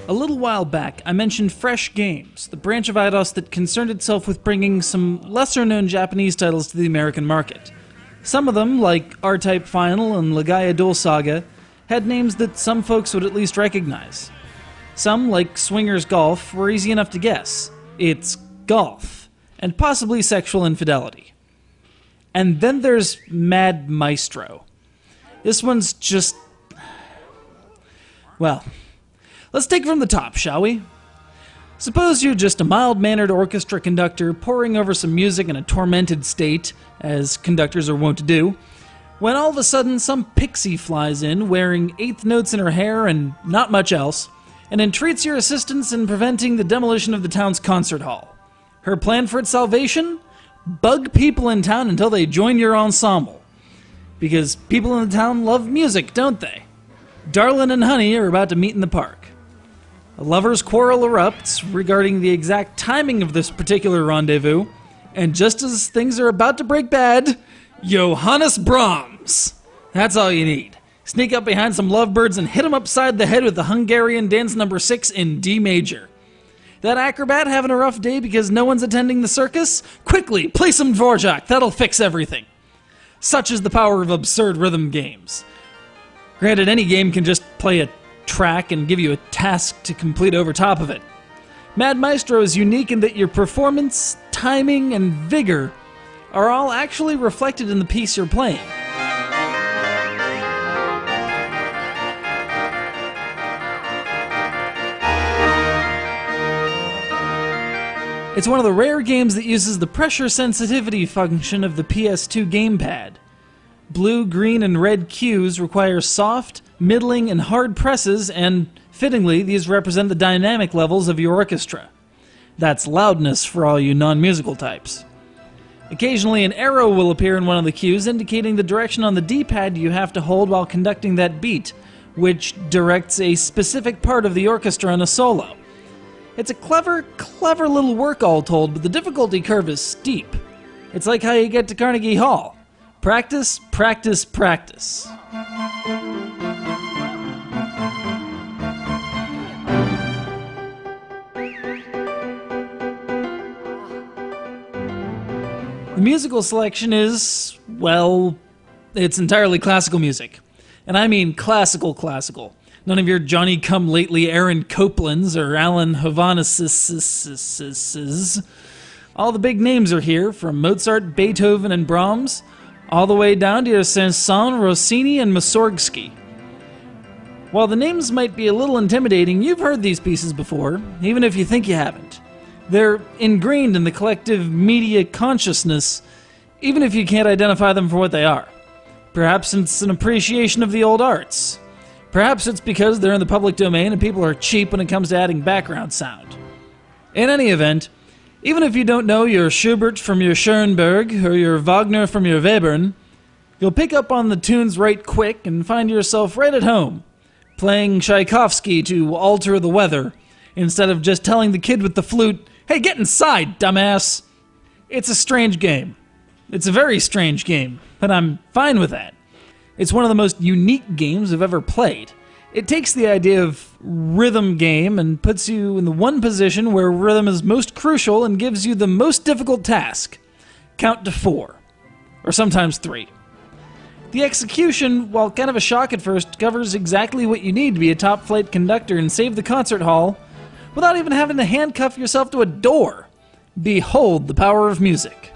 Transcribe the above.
A little while back, I mentioned Fresh Games, the branch of Eidos that concerned itself with bringing some lesser-known Japanese titles to the American market. Some of them, like R-Type Final and Legaia Dual Saga, had names that some folks would at least recognize. Some, like Swingers Golf, were easy enough to guess. It's golf, and possibly sexual infidelity. And then there's Mad Maestro. This one's just... well... let's take it from the top, shall we? Suppose you're just a mild-mannered orchestra conductor poring over some music in a tormented state, as conductors are wont to do, when all of a sudden some pixie flies in wearing eighth notes in her hair and not much else, and entreats your assistance in preventing the demolition of the town's concert hall. Her plan for its salvation? Bug people in town until they join your ensemble. Because people in the town love music, don't they? Darlin' and Honey are about to meet in the park. A lover's quarrel erupts regarding the exact timing of this particular rendezvous, and just as things are about to break bad, Johannes Brahms. That's all you need. Sneak up behind some lovebirds and hit them upside the head with the Hungarian Dance No. 6 in D major. That acrobat having a rough day because no one's attending the circus? Quickly, play some Dvorak, that'll fix everything. Such is the power of absurd rhythm games. Granted, any game can just play a track and give you a task to complete over top of it. Mad Maestro is unique in that your performance, timing, and vigor are all actually reflected in the piece you're playing. It's one of the rare games that uses the pressure sensitivity function of the PS2 gamepad. Blue, green, and red cues require soft, middling, and hard presses, and, fittingly, these represent the dynamic levels of your orchestra. That's loudness for all you non-musical types. Occasionally, an arrow will appear in one of the cues, indicating the direction on the D-pad you have to hold while conducting that beat, which directs a specific part of the orchestra in a solo. It's a clever little work all told, but the difficulty curve is steep. It's like how you get to Carnegie Hall. Practice, practice, practice. The musical selection is, well, it's entirely classical music. And I mean classical. None of your Johnny-come-lately Aaron Coplands or Alan Hovhannis's. All the big names are here, from Mozart, Beethoven, and Brahms, all the way down to your Saint-Saëns, Rossini, and Mussorgsky. While the names might be a little intimidating, you've heard these pieces before, even if you think you haven't. They're ingrained in the collective media consciousness, even if you can't identify them for what they are. Perhaps it's an appreciation of the old arts. Perhaps it's because they're in the public domain and people are cheap when it comes to adding background sound. In any event, even if you don't know your Schubert from your Schoenberg or your Wagner from your Webern, you'll pick up on the tunes right quick and find yourself right at home, playing Tchaikovsky to alter the weather, instead of just telling the kid with the flute, "Hey, get inside, dumbass!" It's a strange game. It's a very strange game, but I'm fine with that. It's one of the most unique games I've ever played. It takes the idea of rhythm game and puts you in the one position where rhythm is most crucial and gives you the most difficult task. Count to 4. Or sometimes 3. The execution, while kind of a shock at first, covers exactly what you need to be a top-flight conductor and save the concert hall without even having to handcuff yourself to a door. Behold the power of music.